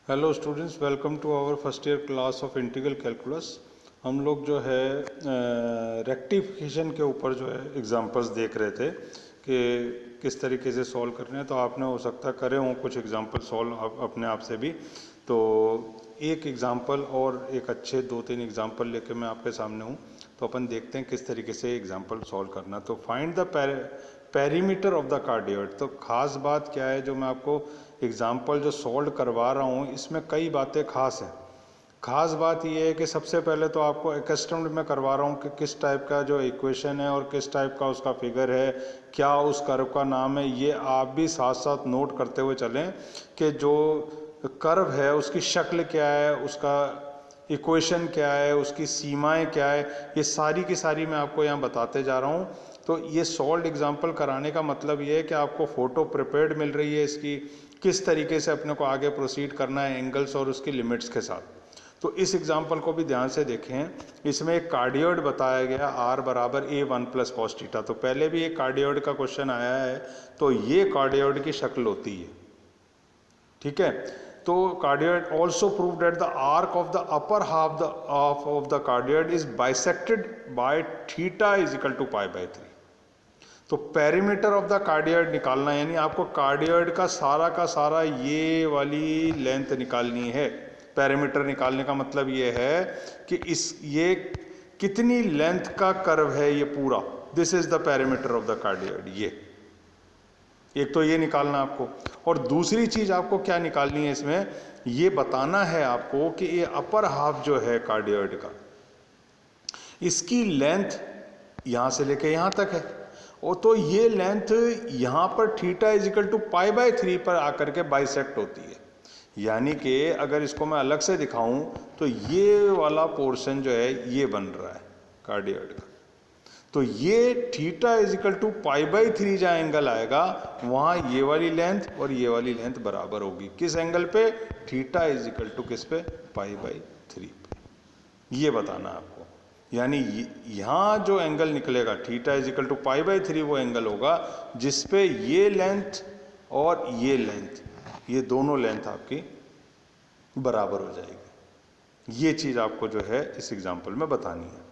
Hello students, welcome to our first year class of integral calculus. हम लोग जो है रेक्टिफिकेशन के ऊपर जो है एग्जांपल्स देख रहे थे कि किस तरीके से सॉल्व करने हैं। तो आपने हो सकता करे हों कुछ एग्जांपल सॉल्व अपने आप से भी। तो एक एग्जांपल और एक अच्छे 2-3 एग्जांपल लेके मैं आपके सामने हूँ। तो अपन देखते हैं किस तरीके से एग्जांपल सॉल्व करना। तो find the perimeter of the cardioid. तो ख़ास बात क्या है, जो मैं आपको एग्जाम्पल जो सॉल्व करवा रहा हूँ इसमें कई बातें खास हैं। खास बात यह है कि सबसे पहले तो आपको एकस्टम्ड में करवा रहा हूँ कि किस टाइप का जो इक्वेशन है और किस टाइप का उसका फिगर है, क्या उस कर्व का नाम है, ये आप भी साथ साथ नोट करते हुए चलें कि जो कर्व है उसकी शक्ल क्या है, उसका इक्वेशन क्या है, उसकी सीमाएं क्या है, ये सारी की सारी मैं आपको यहाँ बताते जा रहा हूँ। तो ये सॉल्व एग्जाम्पल कराने का मतलब ये है कि आपको फ़ोटो प्रिपेयर्ड मिल रही है इसकी, किस तरीके से अपने को आगे प्रोसीड करना है एंगल्स और उसकी लिमिट्स के साथ। तो इस एग्जाम्पल को भी ध्यान से देखें। इसमें एक कार्डियोइड बताया गया r बराबर a1 प्लस कॉस थीटा। तो पहले भी एक कार्डियोइड का क्वेश्चन आया है, तो ये कार्डियोइड की शक्ल होती है, ठीक है। तो cardioid also prove that the arc of the upper half of the cardioid is bisected by theta is equal to π/3। तो पेरीमीटर ऑफ द कार्डियोइड निकालना, यानी आपको कार्डियोइड का सारा ये वाली लेंथ निकालनी है। पेरीमीटर निकालने का मतलब ये है कि ये कितनी लेंथ का कर्व है ये पूरा, this is the perimeter of the cardioid. ये एक तो ये निकालना आपको, और दूसरी चीज आपको क्या निकालनी है इसमें, ये बताना है आपको कि ये अपर हाफ जो है कार्डियोइड का, इसकी लेंथ यहां से लेके यहां तक है। और तो ये लेंथ यहाँ पर थीटा इज इक्वल टू π/3 पर आकर के बाइसेक्ट होती है। यानी कि अगर इसको मैं अलग से दिखाऊं तो ये वाला पोर्शन जो है ये बन रहा है कार्डियोइड का। तो ये थीटा इज इक्वल टू π/3 जहाँ एंगल आएगा वहाँ ये वाली लेंथ और ये वाली लेंथ बराबर होगी। किस एंगल पे? थीटा इज इक्वल टू किस पे? π/3 पे। ये बताना आपको। यानी यहाँ जो एंगल निकलेगा थीटा इज इक्वल टू π/3 वो एंगल होगा जिसपे ये लेंथ और ये लेंथ, ये दोनों लेंथ आपकी बराबर हो जाएगी। ये चीज़ आपको जो है इस एग्जाम्पल में बतानी है,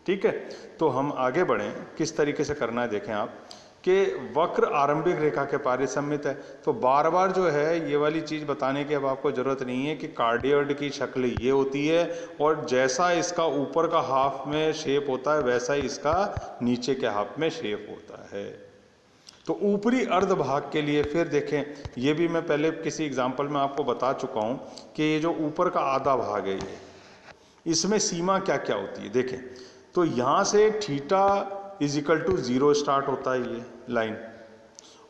ठीक है। तो हम आगे बढ़ें, किस तरीके से करना है देखें आप कि वक्र आरंभिक रेखा के पारिसम्मित है। तो बार बार जो है ये वाली चीज़ बताने की अब आपको ज़रूरत नहीं है कि कार्डियोइड की शक्ल ये होती है और जैसा इसका ऊपर का हाफ में शेप होता है वैसा ही इसका नीचे के हाफ में शेप होता है। तो ऊपरी अर्ध भाग के लिए फिर देखें, ये भी मैं पहले किसी एग्जाम्पल में आपको बता चुका हूँ कि ये जो ऊपर का आधा भाग है ये, इसमें सीमा क्या क्या होती है देखें। तो यहाँ से theta is equal to 0 start होता है ये लाइन,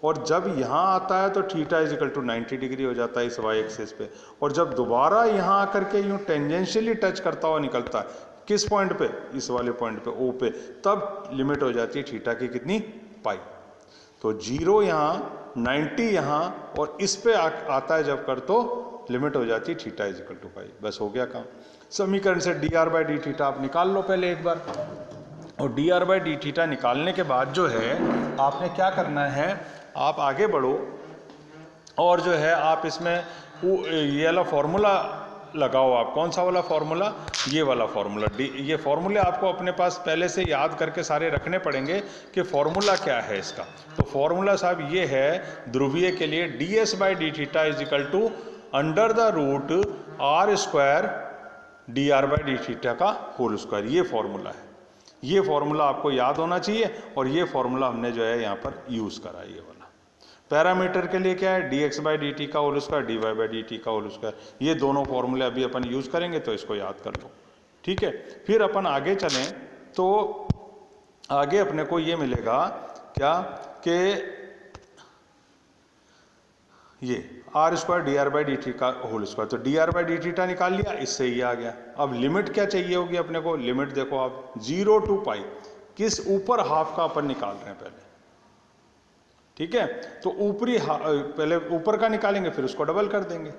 और जब यहाँ आता है तो theta is equal to 90 degree हो जाता है इस वाई एक्सिस पे, और जब दोबारा यहाँ आकर के यूँ टेंजेंशियली टच करता हुआ निकलता है किस पॉइंट पे? इस वाले पॉइंट पे ओ पे, तब लिमिट हो जाती है थीटा की कितनी? पाई। तो 0 यहाँ, 90 यहाँ, और इस पे आता है जब कर तो लिमिट हो जाती है थीटा इज इक्वल टू पाई। बस हो गया काम। समीकरण से dr/d थीटा आप निकाल लो पहले एक बार, और dr/d थीटा निकालने के बाद जो है आपने क्या करना है, आप आगे बढ़ो और जो है आप इसमें ये वाला फॉर्मूला लगाओ। आप कौन सा वाला फॉर्मूला? ये वाला फॉर्मूला। ये फॉर्मूले आपको अपने पास पहले से याद करके सारे रखने पड़ेंगे कि फॉर्मूला क्या है इसका। तो फॉर्मूला साहब ये है ध्रुवीय के लिए, ds/d is equal to under the root r² dr/d का होल स्क्वायर। ये फॉर्मूला है, ये फॉर्मूला आपको याद होना चाहिए, और ये फॉर्मूला हमने जो है यहाँ पर यूज करा। ये वाला पैरामीटर के लिए क्या है? dx/dt का होल स्क्वायर, dy/dt का होल स्क्वायर। ये दोनों फॉर्मूले अभी अपन यूज करेंगे, तो इसको याद कर लो, ठीक है। फिर अपन आगे चलें तो आगे अपने को ये मिलेगा क्या कि ये r² dr/dt का होल स्क्वायर। तो dr/dt निकाल लिया, इससे ये आ गया। अब लिमिट क्या चाहिए होगी अपने को? लिमिट देखो आप 0 टू पाई, किस ऊपर हाफ का अपन निकाल रहे हैं पहले, ठीक है। तो ऊपरी पहले ऊपर का निकालेंगे फिर उसको डबल कर देंगे।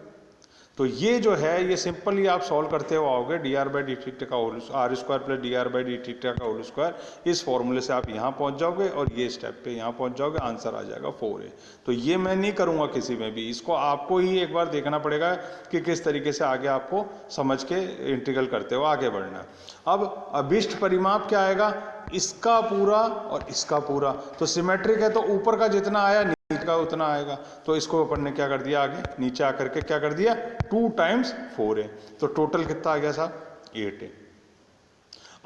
तो ये जो है ये सिंपली आप सॉल्व करते हो आओगे D R by D theta का whole R square plus D R by D theta का होल स्क्वायर। इस फॉर्मूले से आप यहाँ पहुँच जाओगे और ये स्टेप पे यहाँ पहुँच जाओगे, आंसर आ जाएगा 4a। तो ये मैं नहीं करूँगा किसी में भी, इसको आपको ही एक बार देखना पड़ेगा कि किस तरीके से आगे आपको समझ के इंटीग्रल करते हो आगे बढ़ना है। अब अभिष्ट परिमाप क्या आएगा, इसका पूरा और इसका पूरा। तो सिमेट्रिक है तो ऊपर का जितना आया नीचे का उतना आएगा। तो इसको अपन ने क्या कर दिया, आगे नीचे आकर के क्या कर दिया 2 टाइम्स 4a। तो टोटल कितना आ गया साहब 8a।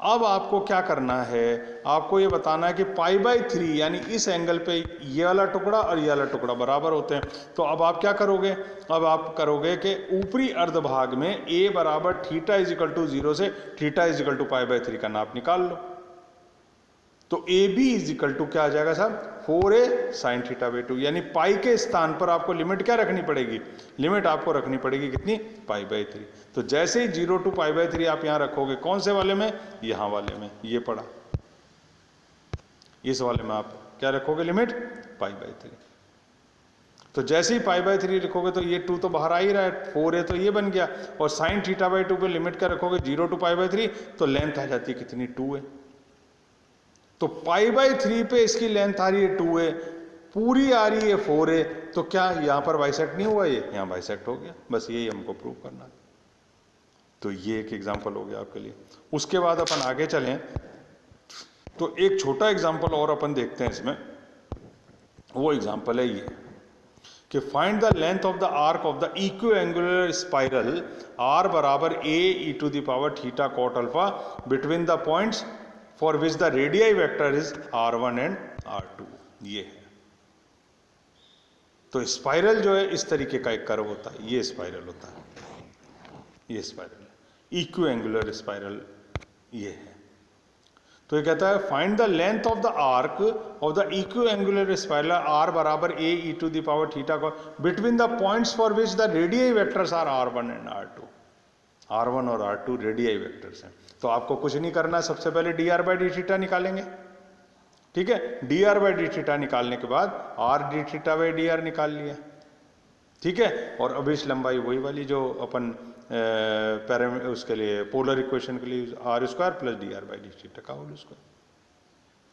अब आपको क्या करना है, आपको ये बताना है कि π/3 यानी इस एंगल पे ये वाला टुकड़ा और ये वाला टुकड़ा बराबर होते हैं। तो अब आप क्या करोगे, अब आप करोगे कि ऊपरी अर्ध भाग में a बराबर थीटा इज इक्वल टू 0 से थीटा इज इक्वल टू π/3 का नाप निकाल लो। तो A B is equal to क्या आ जाएगा साहब 4a साइन थीटा बाई 2। यानी पाई के स्थान पर आपको लिमिट क्या रखनी पड़ेगी, लिमिट आपको रखनी पड़ेगी कितनी π/3। तो जैसे ही 0 टू π/3 आप यहां रखोगे, कौन से वाले में, यहां वाले में, ये पड़ा, इस वाले में आप क्या रखोगे लिमिट π/3। तो जैसे ही π/3 लिखोगे तो ये 2 तो बाहर आ ही रहा है, 4a तो ये बन गया। और साइन थीटा बाई 2 पे लिमिट क्या रखोगे 0 टू π/3, तो लेंथ आ जाती है कितनी 2a। तो π/3 पे इसकी लेंथ आ रही है 2a, पूरी आ रही है 4a। तो क्या यहां पर बाइसेक्ट नहीं हुआ, ये यहां बाइसेक्ट हो गया। बस यही हमको प्रूव करना है। तो ये एक एग्जांपल हो गया आपके लिए। उसके बाद अपन आगे चलें तो एक छोटा एग्जांपल और अपन देखते हैं इसमें। वो एग्जांपल है ये कि find the length of the arc of the equiangular spiral r बराबर a e to the power theta cot alpha between the points for which the radii vector is r1 and r2। ये है। तो spiral जो है इस तरीके का एक कर्व होता है, ये स्पाइरल होता है, ये स्पाइरल इक्विएंगुलर स्पाइरल ये है। तो ये कहता है find the length of the arc of the equiangular spiral r बराबर a e to the power theta between the points for which the radii vectors are r1 and r2। r1 और r2 radii vectors हैं। तो आपको कुछ नहीं करना, सबसे पहले dr बाई डी थीटा निकालेंगे, ठीक है। dr बाई डी थीटा निकालने के बाद r D theta by dr निकाल लिया, ठीक है। और अभिष्ट लंबाई वही वाली जो अपन उसके लिए पोलर इक्वेशन के लिए r square plus dr by D theta का होल स्क्वायर।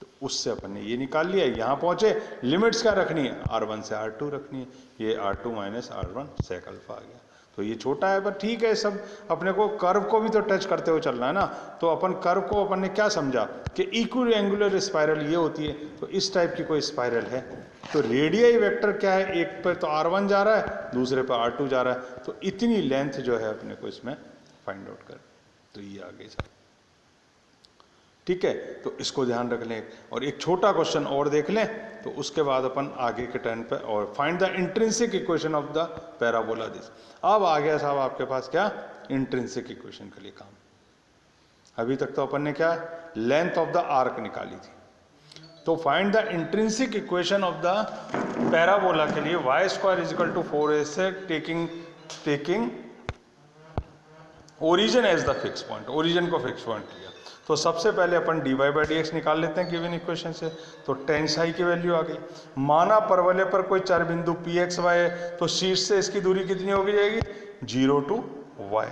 तो उससे अपन ने ये निकाल लिया। यहाँ पहुंचे, लिमिट्स क्या रखनी है, r1 से r2 रखनी है। ये r2 माइनस r1 सेक अल्फा आ गया। तो ये छोटा है पर ठीक है, सब अपने को कर्व को भी तो टच करते हुए चलना है ना। तो अपन कर्व को अपन ने क्या समझा कि इक्विएंगुलर स्पाइरल ये होती है। तो इस टाइप की कोई स्पाइरल है तो रेडियाई वेक्टर क्या है, एक पर तो r1 जा रहा है, दूसरे पर r2 जा रहा है। तो इतनी लेंथ जो है अपने को इसमें फाइंड आउट कर। तो ये आ गई साहब, ठीक है। तो इसको ध्यान रख लें। और एक छोटा क्वेश्चन और देख लें तो उसके बाद अपन आगे के टर्न पे और find the intrinsic equation of the parabola this. अब आ गया साहब आपके पास क्या, इंट्रिंसिक इक्वेशन के लिए काम। अभी तक तो अपन ने क्या लेंथ ऑफ द आर्क निकाली थी। तो find the intrinsic equation of the parabola के लिए y square is equal to 4a से taking origin as the fix point, origin को फिक्स पॉइंट लिया। तो सबसे पहले अपन dy बाई डी एक्स निकाल लेते हैं गिवन इक्वेशन से। तो टेन साई की वैल्यू आ गई। माना परवलय पर कोई चर बिंदु पी एक्स वाई है, तो शीर्ष से इसकी दूरी कितनी होगी जाएगी 0 टू y।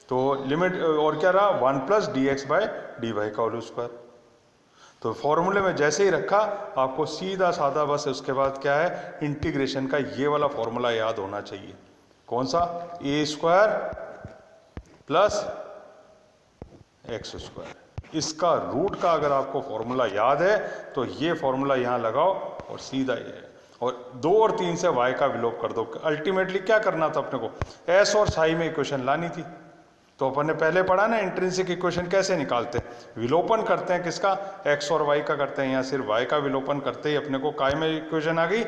तो लिमिट और क्या रहा 1 plus d x by d y का होल स्क्वायर। तो फॉर्मूले में जैसे ही रखा आपको सीधा साधा बस उसके बाद क्या है इंटीग्रेशन का ये वाला फॉर्मूला याद होना चाहिए। कौन सा, ए स्क्वायर प्लस एक्स स्क्वायर। इसका रूट का अगर आपको फॉर्मूला याद है तो ये फॉर्मूला यहाँ लगाओ और सीधा ये है। और 2 और 3 से y का विलोप कर दो। अल्टीमेटली क्या करना था अपने को, s और साई में इक्वेशन लानी थी। तो अपन ने पहले पढ़ा ना इंट्रिंसिक इक्वेशन कैसे निकालते हैं, विलोपन करते हैं किसका, x और y का करते हैं। यहाँ सिर्फ y का विलोपन करते ही अपने को काय में इक्वेशन आ गई,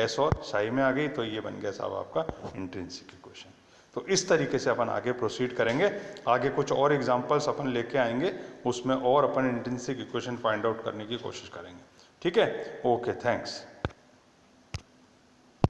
s और साई में आ गई। तो ये बन गया साहब आपका इंट्रिंसिक इक्वेशन। तो इस तरीके से अपन आगे प्रोसीड करेंगे। आगे कुछ और एग्जांपल्स अपन लेके आएंगे, उसमें और अपन इंट्रिंसिक इक्वेशन फाइंड आउट करने की कोशिश करेंगे। ठीक है, ओके, थैंक्स।